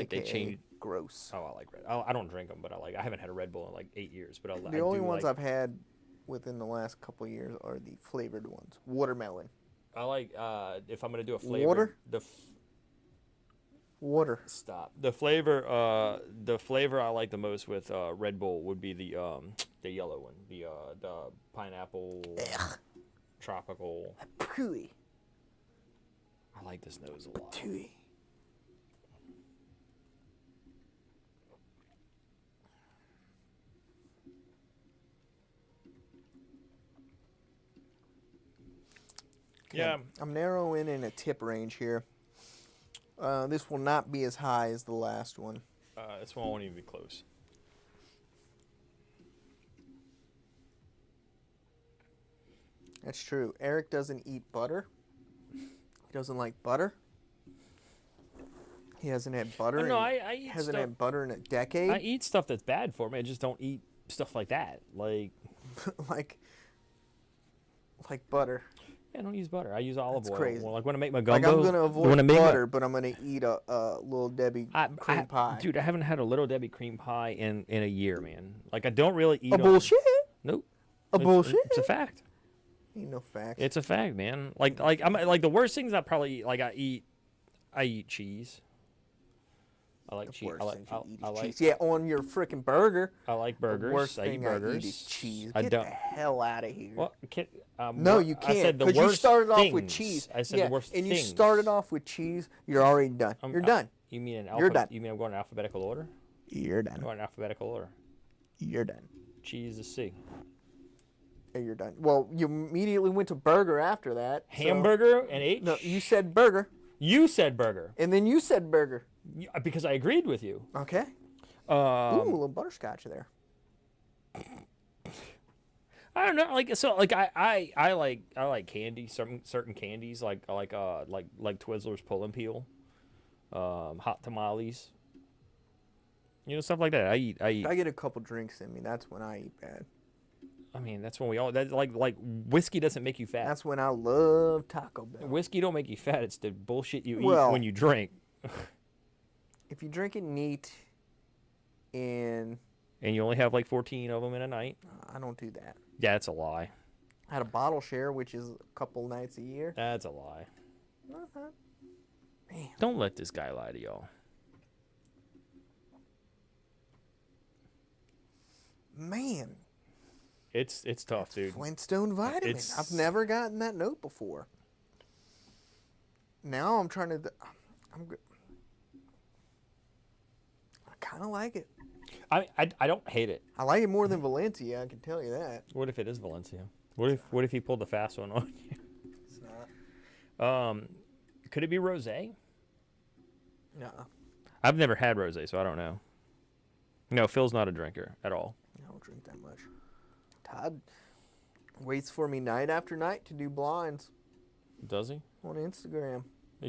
they changed. Gross. Oh, I like Red. I don't drink them, but I haven't had a Red Bull in like 8 years. But the only ones I've had within the last couple of years are the flavored ones. Watermelon. I like if I'm gonna do a flavor. Water. Water. Stop. The flavor I like the most with Red Bull would be the yellow one, the pineapple. Ugh. Tropical. Pooey. I like this nose a lot. Pooey. Yeah. I'm narrowing in a tip range here. This will not be as high as the last one. This one won't even be close. That's true. Eric doesn't eat butter. He doesn't like butter. He hasn't had butter. No, I eat hasn't stuff, had butter in a decade. I eat stuff that's bad for me. I just don't eat stuff like that. Like butter. Yeah, I don't use butter. I use olive oil. Crazy. Well, like when I make my gumbo. Like I'm gonna avoid butter, but I'm gonna eat a Little Debbie cream pie. Dude, I haven't had a Little Debbie cream pie in a year, man. Like I don't really eat. Bullshit. Nope. Bullshit. It's a fact. Ain't no fact. It's a fact, man. Like I'm like the worst things I probably eat. Like I eat cheese. I like cheese. I like cheese. Yeah, on your freaking burger. I like burgers. The worst I thing eat burgers. I eat is cheese. Get the hell out of here. Well, no, you can't. Because you started off with cheese. I said the worst and things. you started off with cheese. You're already done. You're done. You mean You're done. You mean I'm going in alphabetical order? You're done. I'm going in alphabetical order. You're done. Cheese is C. And you're done. Well, you immediately went to burger after that. Hamburger and H? No, you said burger. You said burger. And then you said burger. Because I agreed with you. Okay. Ooh, a little butterscotch there. I don't know, like so, like I like candy, certain candies, like Twizzlers pull and peel, hot tamales, stuff like that. I eat. I get a couple drinks in me. That's when I eat bad. I mean, that's when we all like whiskey doesn't make you fat. That's when I love Taco Bell. Whiskey don't make you fat. It's the bullshit you eat when you drink. If you drink it neat, and you only have like 14 of them in a night. I don't do that. Yeah, it's a lie. I had a bottle share, which is a couple nights a year. That's a lie. Man. Don't let this guy lie to y'all. Man. It's tough, dude. Flintstone vitamin. I've never gotten that note before. Now I'm trying to... I kind of like it. I don't hate it. I like it more than Valencia. I can tell you that. What if it is Valencia? What if he pulled the fast one on It's not. you? Could it be rosé? Nah. I've never had rosé, so I don't know. No, Phil's not a drinker at all. I don't drink that much. Todd waits for me night after night to do blinds Does he? on Instagram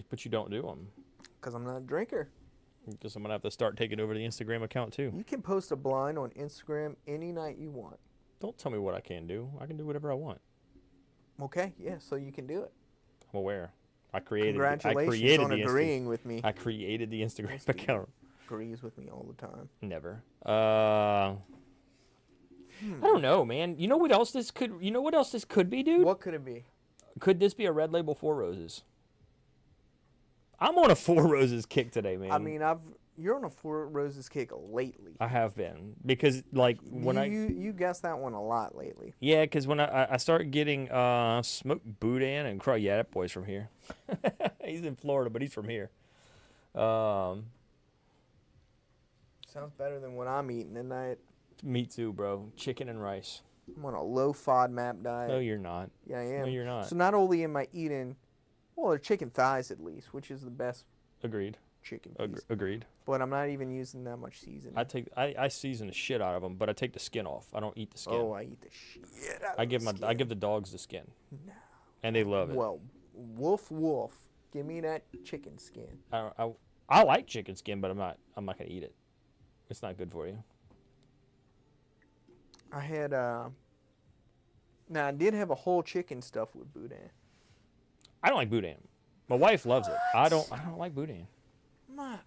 But you don't do them. because I'm not a drinker. Guess I'm gonna have to start taking over the Instagram account too. You can post a blind on Instagram any night you want. Don't tell me what I can do. I can do whatever I want. Okay, yeah, so you can do it. I'm aware. I created. Congratulations on agreeing with me. I created the Instagram Yes, he account. agrees with me all the time. Never. I don't know, man. You know what else this could? You know what else this could be, dude? What could it be? Could this be a Red Label Four Roses? I'm on a Four Roses kick today, man. I mean, you're on a Four Roses kick lately. I have been because like when you guessed that one a lot lately. yeah, because when I start getting smoked boudin and yeah, that boy's from here. He's in Florida, but he's from here. Sounds better than what I'm eating tonight. Me too, bro. Chicken and rice. I'm on a low FODMAP diet. No, you're not. Yeah, I am. No, you're not. So not only am I eating, well, they're chicken thighs at least, which is the best Agreed. chicken piece. Agreed. But I'm not even using that much seasoning. I season the shit out of them, but I take the skin off. I don't eat the skin. Oh, I eat the shit out I of give the I skin. give the dogs the skin, No. and they love it. Well, woof. Give me that chicken skin. I like chicken skin, but I'm not gonna eat it. It's not good for you. I had now I did have a whole chicken stuffed with boudin. I don't like boudin. My wife loves it. I don't like boudin.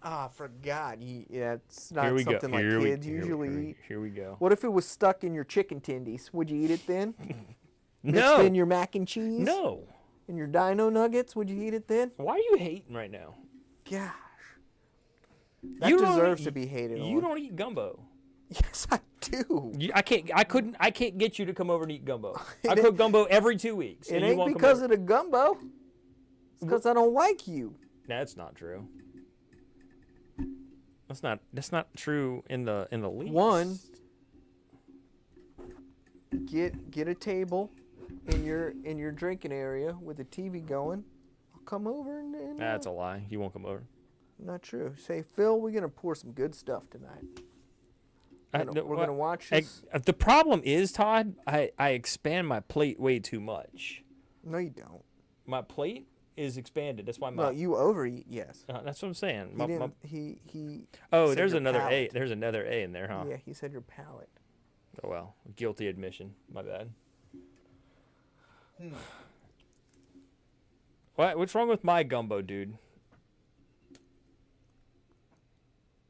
I forgot. Yeah, it's not Here we something go. like Here kids we, usually here, eat. Here we go. What if it was stuck in your chicken tendies? Would you eat it then? No. Mixed in your mac and cheese? No. And your dino nuggets? Would you eat it then? Why are you hating right now? Gosh. That You don't deserves eat- to be hated You on. don't eat gumbo. Yes, I do. I can't get you to come over and eat gumbo. I cook gumbo every 2 weeks. It and you ain't won't come because over. of the gumbo. It's because I don't like you. That's not true. That's not true in the least. One, get a table in your drinking area with the TV going. I'll come over and That's a lie. He won't come over. not true. Say, Phil, we're gonna pour some good stuff tonight. We're gonna watch this. The problem is, Todd, I expand my plate way too much. No, you don't. My plate is expanded. That's why No, you overeat. Yes. that's what I'm saying. He My- didn't. He. oh, said there's your another palate. A. There's another A in there, huh? Yeah, he said your palate. Oh well, guilty admission. My bad. What's wrong with my gumbo, dude?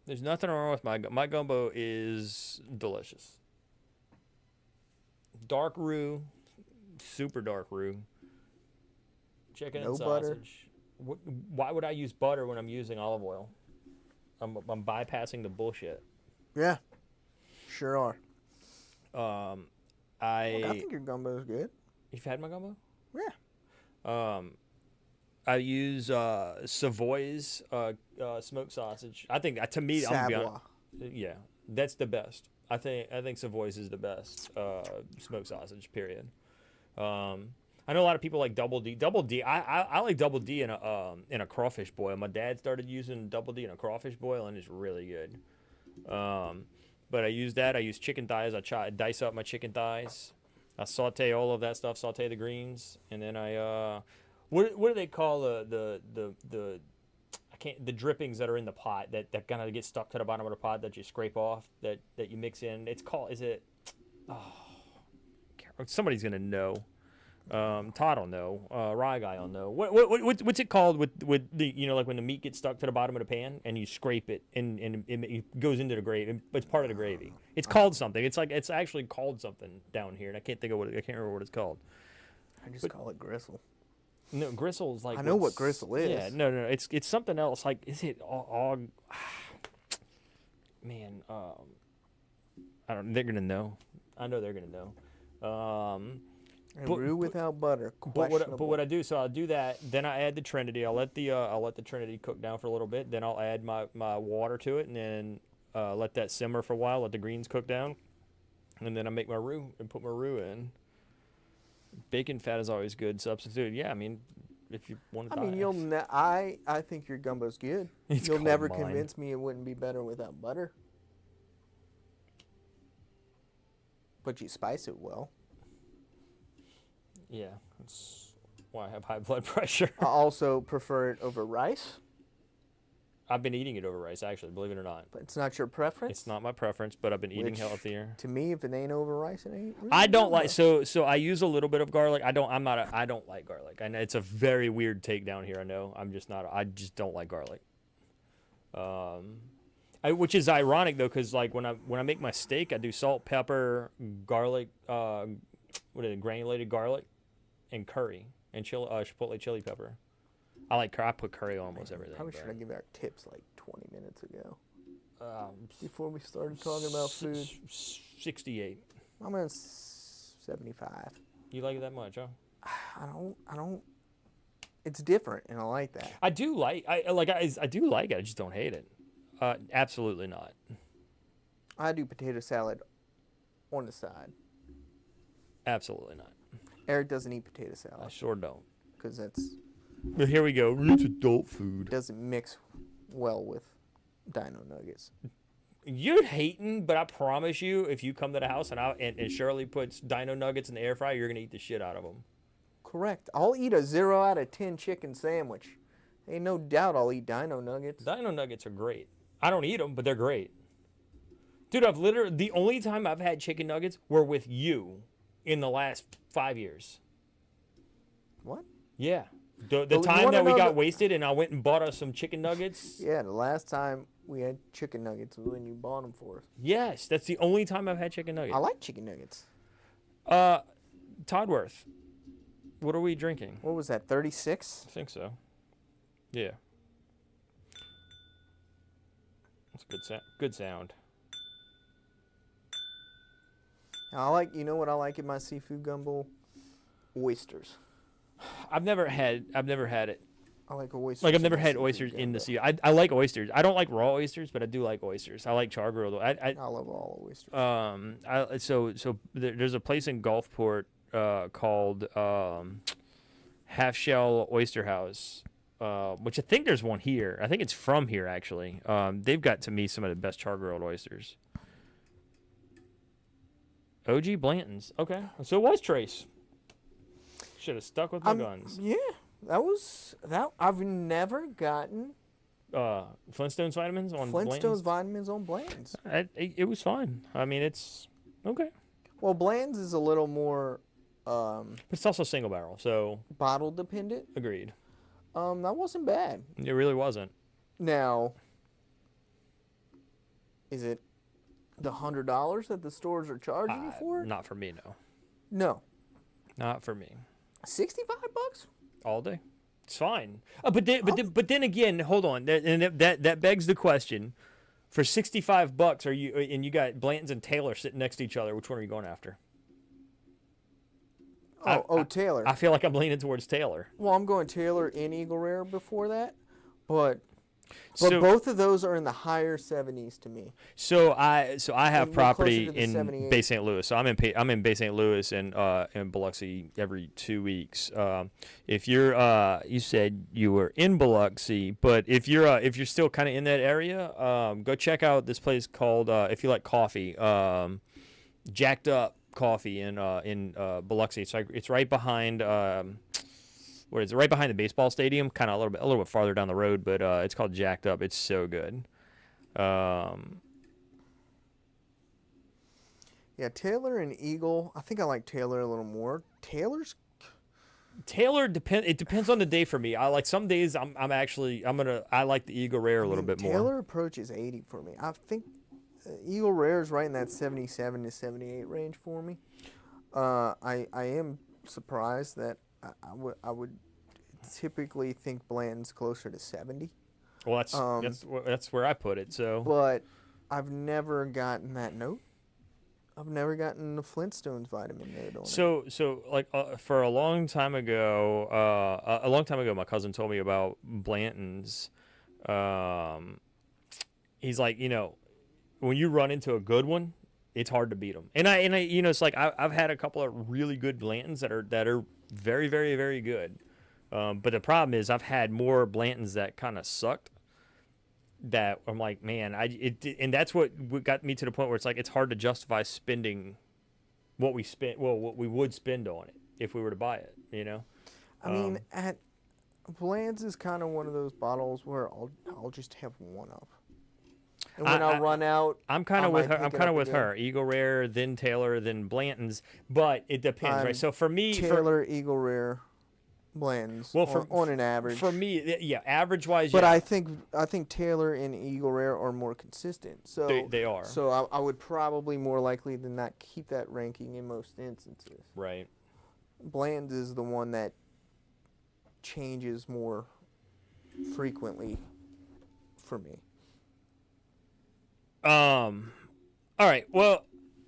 There's nothing wrong with my gumbo is delicious. Dark roux, super dark roux. Chicken No and butter. sausage. Why would I use butter when I'm using olive oil? I'm bypassing the bullshit. Yeah. Sure are. I think your gumbo is good. You've had my gumbo? Yeah. I use Savoy's smoked sausage. I think to me, I'm gonna be Savoy. honest, yeah, that's the best. I think Savoy's is the best smoked sausage. Period. I know a lot of people like Double D. Double D. I like Double D in a crawfish boil. My dad started using Double D in a crawfish boil, and it's really good. But I use that. I use chicken thighs. I dice up my chicken thighs. I saute all of that stuff. Saute the greens, and then I what do they call the drippings that are in the pot that kind of get stuck to the bottom of the pot that you scrape off that you mix in. It's called somebody's gonna know. Todd will know. Rye guy will know. What's it called with the like when the meat gets stuck to the bottom of the pan and you scrape it and it goes into the gravy. It's part of the gravy. It's called something. It's actually called something down here, and I can't remember what it's called. I just call it gristle. No, gristle's like I know what gristle is. Yeah, no, it's something else. Like, is it man? I don't. They're gonna know. I know they're gonna know. And roux without butter. But what I do, so I'll do that. Then I add the Trinity. I'll let the Trinity cook down for a little bit. Then I'll add my water to it, and then let that simmer for a while, let the greens cook down, and then I make my roux and put my roux in. Bacon fat is always good substitute. Yeah, I mean, if you want to I mean, I think your gumbo's good. It's You'll called never mine. convince me it wouldn't be better without butter. But you spice it well. Yeah, that's why I have high blood pressure. I also prefer it over rice, I've been eating it over rice, actually, believe it or not. but it's not your preference. It's not my preference, but I've been eating Which, healthier. To me, if it ain't over rice, it ain't. Really I don't like gumbo. so I use a little bit of garlic. I don't like garlic. I know it's a very weird take down here. I know. I just don't like garlic. Which is ironic though, because like when I make my steak, I do salt, pepper, garlic, granulated garlic, and curry and chipotle chili pepper. I put curry on almost everything. Probably but, should have given out tips like 20 minutes ago um, before we started talking about food. 68. I'm at 75. You like it that much, huh? I don't. It's different, and I like that. I do like I do like it. I just don't hate it. Absolutely not. I do potato salad on the side. Absolutely not. Eric doesn't eat potato I salad sure don't. because that's But here we go. It's adult food. doesn't mix well with dino nuggets. You're hating, but I promise you, if you come to the house and Shirley puts dino nuggets in the air fryer, you're gonna eat the shit out of them. Correct. I'll eat a 0 out of 10 chicken sandwich. Ain't no doubt I'll eat dino nuggets. Dino nuggets are great. I don't eat them, but they're great. Dude, the only time I've had chicken nuggets were with you in the last 5 years. What? Yeah. The you time wanna that we know got wasted and I went and bought us some chicken nuggets. Yeah, the last time we had chicken nuggets was when you bought them for us. Yes, that's the only time I've had chicken nuggets. I like chicken nuggets. Toddworth, what are we drinking? What was that, 36? I think so. Yeah. That's a good sound. You know what I like in my seafood gumbo? Oysters. I've never had it. I like oysters. Like I've in never my had seafood oysters in the gumbo. sea. I like oysters. I don't like raw oysters, but I do like oysters. I like char grilled. I love all oysters. There's a place in Gulfport called Half Shell Oyster House, which I think there's one here. I think it's from here actually. They've got to me some of the best char grilled oysters. OG Blanton's. Okay, so it was Trace. Should have stuck with my guns. Yeah, that. I've never gotten Flintstones vitamins on Flintstones Blanton's? vitamins on Bland's. It was fine. I mean, it's okay. Well, Bland's is a little more But it's also single barrel, so bottle dependent. agreed. That wasn't bad. It really wasn't. Now, is it the $100 that the stores are charging you for it? Not for me, no. No, Not for me. $65. All day. It's fine. But then again, hold on. That begs the question. For $65, you got Blanton's and Taylor sitting next to each other. Which one are you going after? Taylor. I feel like I'm leaning towards Taylor. Well, I'm going Taylor and Eagle Rare before that, but So- both of those are in the higher 70s to me. So I have We're property closer to the in 78. Bay St. Louis. So I'm in Bay St. Louis and in Biloxi every 2 weeks. If you're you said you were in Biloxi, but if you're still kind of in that area, go check out this place called if you like coffee, Jacked Up Coffee in Biloxi. It's right behind what is it? Right behind the baseball stadium, kind of a little bit farther down the road, but it's called Jacked Up. It's so good. Yeah, Taylor and Eagle. I think I like Taylor a little more. Taylor depends on the day for me. I like some days I like the Eagle Rare a little bit more. Taylor approaches 80 for me. I think Eagle Rare is right in that 77 to 78 range for me. I am surprised that I would typically think Bland's closer to 70. Well, that's where I put it. So, But I've never gotten that note. I've never gotten the Flintstones vitamin note on it. so like for a long time ago, my cousin told me about Blanton's. He's like, when you run into a good one, it's hard to beat them. And I it's like I've had a couple of really good Blantons that are very, very, very good. But the problem is I've had more Blantons that kind of sucked. That I'm like, man, and that's what got me to the point where it's like it's hard to justify spending what we spent, what we would spend on it if we were to buy it. I mean, at Bland's is kind of one of those bottles where I'll just have one of. And when I run out, I'm kind of with her. I'm kind of with her. Eagle Rare, then Taylor, then Blanton's. But it depends, right? So for me, Taylor, Eagle Rare, Blanton's. Well, on an average. For me, yeah, average wise. But yeah. I think Taylor and Eagle Rare are more consistent. So they are. So I would probably more likely than not keep that ranking in most instances. Right. Bland's is the one that changes more frequently for me. All right. Well,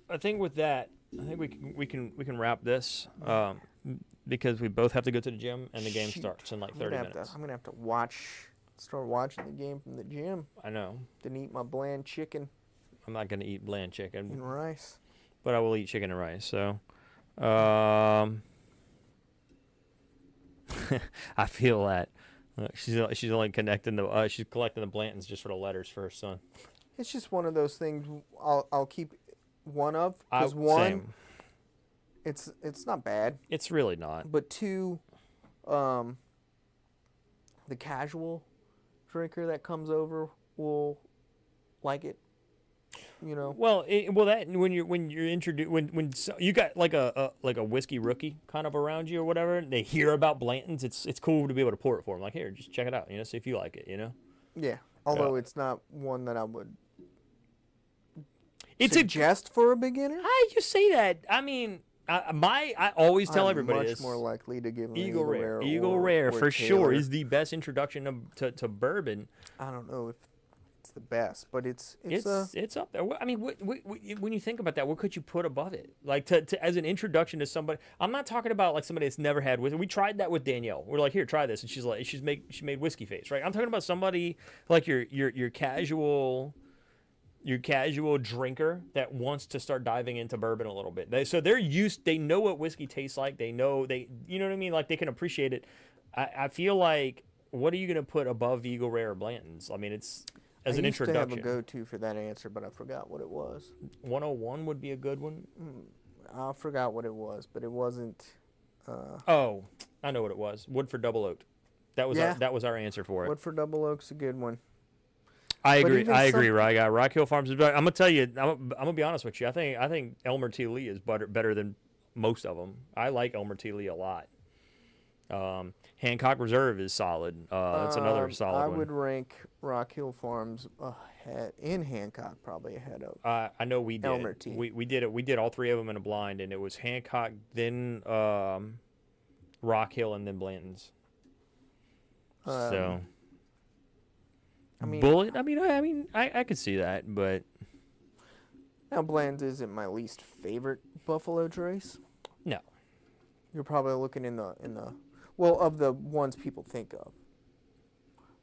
I think with that, I think we can wrap this because we both have to go to the gym and the game starts in like 30 minutes. I'm gonna have to start watching the game from the gym. I know. Then eat my bland chicken. I'm not gonna eat bland chicken and rice, but I will eat chicken and rice. So, I feel that she's only connecting she's collecting the Blantons just for the letters for her son. It's just one of those things. I'll keep one of because one, it's not bad. It's really not. But two, the casual drinker that comes over will like it. Well, that when you're introduced when you got like a whiskey rookie kind of around you or whatever, and they hear about Blanton's, it's cool to be able to pour it for them. Like, here, just check it out. See if you like it. Yeah. Although it's not one that I would. It's suggest for a beginner. How you say that? I mean, I always tell everybody much more likely to give them Eagle Rare. Eagle Rare for sure is the best introduction to bourbon. I don't know if it's the best, but it's up there. I mean, when you think about that, what could you put above it? Like to as an introduction to somebody. I'm not talking about like somebody that's never had whiskey. We tried that with Danielle. We're like, here, try this, and she made whiskey face, right? I'm talking about somebody like your casual drinker that wants to start diving into bourbon a little bit. They know what whiskey tastes like. You know what I mean? Like they can appreciate it. I feel like, what are you going to put above Eagle Rare or Blanton's? I mean, it's as an introduction. I used to have a go-to for that answer, but I forgot what it was. 101 would be a good one. I forgot what it was, but it wasn't. Oh, I know what it was. Woodford Double Oaked. That was our answer for it. Woodford Double Oak's a good one. I agree. Right, Rock Hill Farms is better. I'm gonna tell you. I'm gonna be honest with you. I think Elmer T. Lee is better than most of them. I like Elmer T. Lee a lot. Hancock Reserve is solid. That's another solid one. I would rank Rock Hill Farms ahead in Hancock, probably ahead of. I know we did. Elmer T. We did it. We did all three of them in a blind, and it was Hancock, then Rock Hill, and then Blanton's. So. I mean, Bullet. I could see that, but now Bland's isn't my least favorite Buffalo Trace. No, you're probably looking in the of the ones people think of.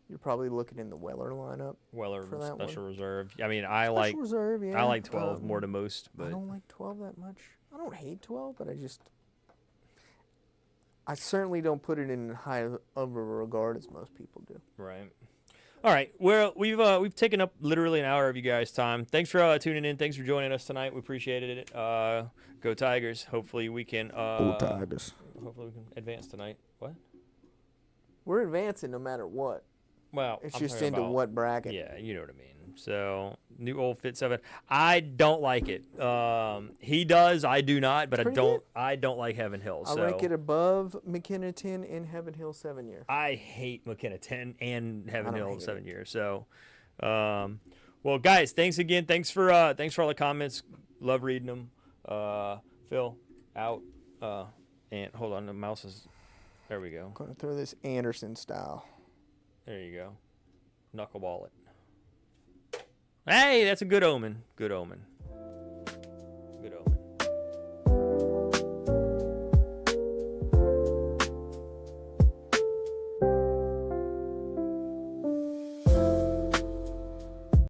You're probably looking in the Weller lineup. Weller for that Special one. Reserve. I mean, I like Reserve. Yeah. I like 12 more than most, but I don't like 12 that much. I don't hate 12, but I certainly don't put it in high of a regard as most people do. Right. All right. Well, we've taken up literally an hour of you guys' time. Thanks for tuning in. Thanks for joining us tonight. We appreciated it. Go Tigers. Hopefully we can. Go Tigers. Hopefully we can advance tonight. What? We're advancing no matter what. Well, it's just into what bracket. Yeah, you know what I mean. So new old Fit 7. I don't like it. He does. I do not. But I don't like Heaven Hill. So. I rank it above McKenna 10 and Heaven Hill 7 year. I hate McKenna 10 and Heaven Hill 7 year. So, well, guys, thanks again. Thanks for all the comments. Love reading them. Phil, out. And hold on, the mouse is. There we go. I'm gonna throw this Anderson style. There you go. Knuckleball it. Hey, that's a good omen. Good omen. Good omen.